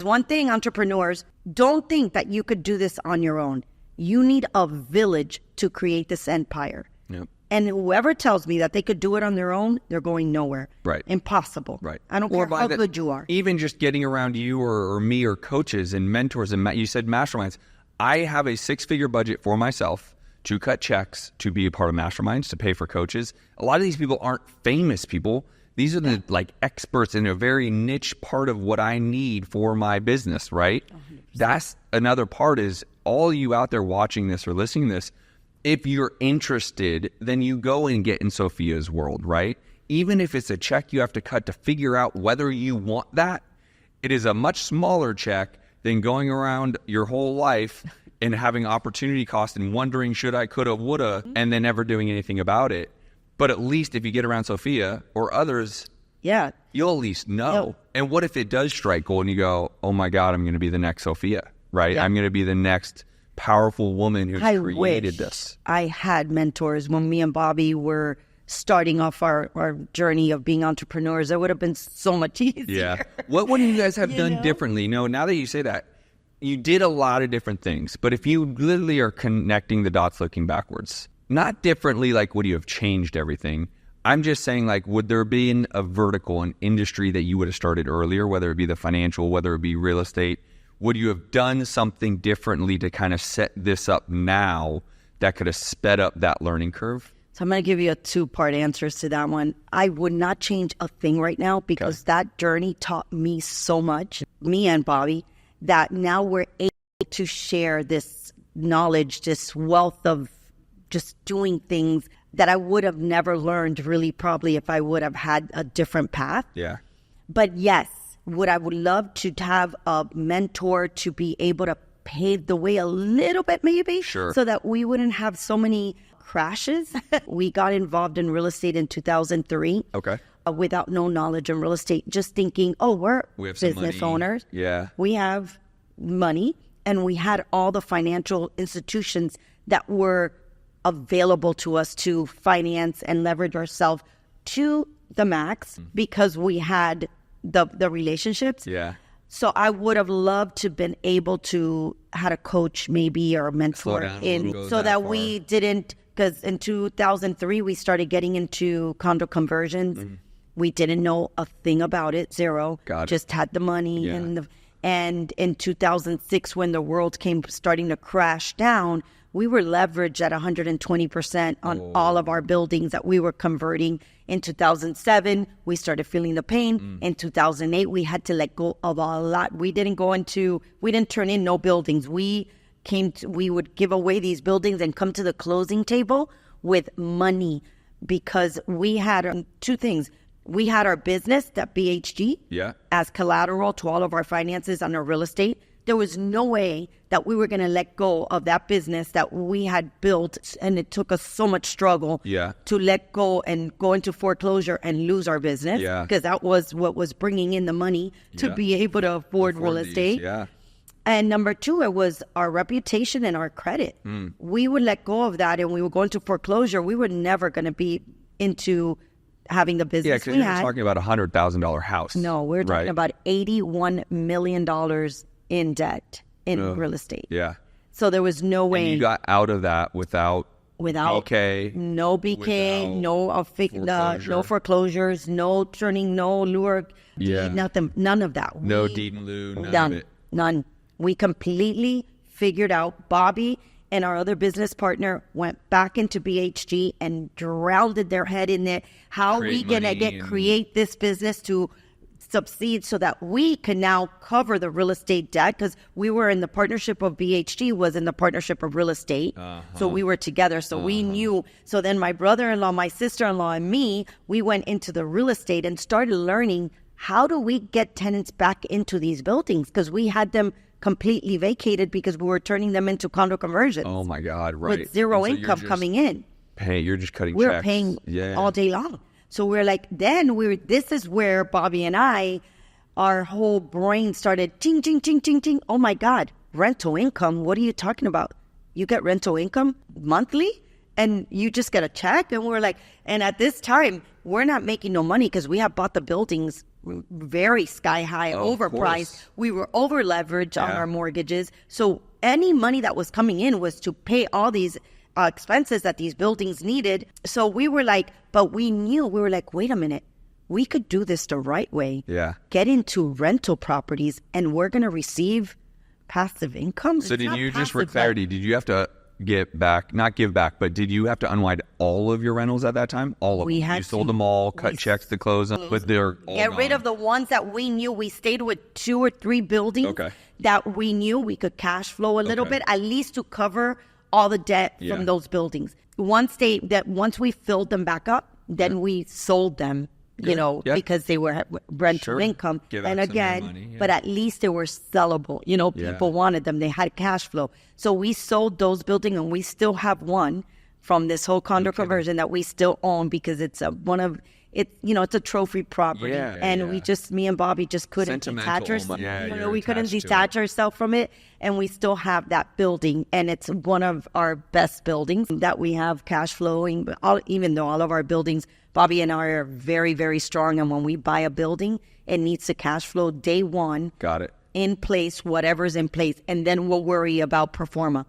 One thing, entrepreneurs, don't think that you could do this on your own. You need a village to create this empire. Yep. And whoever tells me that they could do it on their own, they're going nowhere. Right. Impossible. Right. I don't care how good you are. Even just getting around you or me or coaches and mentors, and you said masterminds. I have a 6-figure budget for myself to cut checks, to be a part of masterminds, to pay for coaches. A lot of these people aren't famous people. These are the experts in a very niche part of what I need for my business, right? 100%. That's another part is all you out there watching this or listening to this, if you're interested, then you go and get in Sophia's world, right? Even if it's a check you have to cut to figure out whether you want that, it is a much smaller check than going around your whole life and having opportunity cost and wondering should I, coulda, woulda, and then never doing anything about it. But at least if you get around Sophia or others, you'll at least know. And what if it does strike gold and you go, oh my God, I'm going to be the next Sophia, right? I'm going to be the next powerful woman who created this. I had mentors when me and Bobby were starting off our journey of being entrepreneurs. It would have been so much easier. Yeah. What would you guys have done differently? No, now that you say that, you did a lot of different things. But if you literally are connecting the dots looking backwards, not differently like would you have changed everything? I'm just saying would there be a vertical, an industry that you would have started earlier, whether it be the financial, whether it be real estate? Would you have done something differently to kind of set this up now that could have sped up that learning curve? So I'm going to give you a 2-part answers to that one. I would not change a thing right now because that journey taught me so much, me and Bobby, that now we're able to share this knowledge, this wealth of just doing things that I would have never learned really probably if I would have had a different path. Yeah. But yes, I would love to have a mentor to be able to pave the way a little bit maybe. Sure. So that we wouldn't have so many crashes. We got involved in real estate in 2003. Okay. Without no knowledge in real estate, just thinking, we're business owners. Yeah. We have money and we had all the financial institutions that were available to us to finance and leverage ourselves to the max because we had the relationships. Yeah. So I would have loved to been able to had a coach maybe or a mentor so that we didn't, because in 2003 we started getting into condo conversions. We didn't know a thing about it, zero. Just had the money and in 2006 when the world came starting to crash down, we were leveraged at 120% on all of our buildings that we were converting. In 2007, we started feeling the pain. In 2008, we had to let go of a lot. We didn't turn in no buildings. We would give away these buildings and come to the closing table with money because we had 2 things. We had our business, that BHG, as collateral to all of our finances on our real estate. There was no way that we were going to let go of that business that we had built, and it took us so much struggle to let go and go into foreclosure and lose our business because that was what was bringing in the money to be able to afford real estate. And number 2, it was our reputation and our credit. We would let go of that and we would go into foreclosure. We were never going to be into having the business. Yeah, because you're talking about $100,000 house. No, we're talking about $81 million in debt in real estate. Yeah. So there was no way. And you got out of that without BK, no BK, no foreclosures, no turning, no lure, deed, nothing, none of that. No deed in lieu, none of it. None. We completely figured out. Bobby and our other business partner went back into BHG and drowned their head in it. How are we going to create this business to succeed so that we can now cover the real estate debt? Because we were in the partnership of BHG, was in the partnership of real estate. So we were together. So we knew. So then my brother-in-law, my sister-in-law, and me, we went into the real estate and started learning how do we get tenants back into these buildings? Because we had them completely vacated because we were turning them into condo conversions. Oh my God, right. With zero income coming in. You're just cutting checks. We're paying all day long. So we're like, this is where Bobby and I, our whole brain started ting, ting, ting, ting, ting. Oh my God, rental income. What are you talking about? You get rental income monthly and you just get a check? And we're like, and at this time, we're not making no money because we have bought the buildings very sky high, overpriced. We were over leveraged on our mortgages. So any money that was coming in was to pay all these expenses that these buildings needed. So we were like, but we were like, wait a minute, we could do this the right way. Yeah. Get into rental properties and we're going to receive passive income. So did you, just for clarity, did you have to not give back, but did you have to unwind all of your rentals at that time? All of them? You sold them all, cut checks to close them, but they're all Get rid of the ones that we knew. We stayed with 2 or 3 buildings that we knew we could cash flow a little bit, at least to cover all the debt from those buildings. Once we filled them back up, then we sold them. Because they were rental income. And again, but at least they were sellable. People wanted them. They had cash flow. So we sold those buildings, and we still have one from this whole condo conversion that we still own because it's it's a trophy property. Me and Bobby just couldn't detach ourselves. We couldn't detach ourselves from it. And we still have that building. And it's one of our best buildings that we have cash flowing. Even though all of our buildings, Bobby and I are very, very strong. And when we buy a building, it needs to cash flow day one. Got it. In place, whatever's in place. And then we'll worry about pro forma.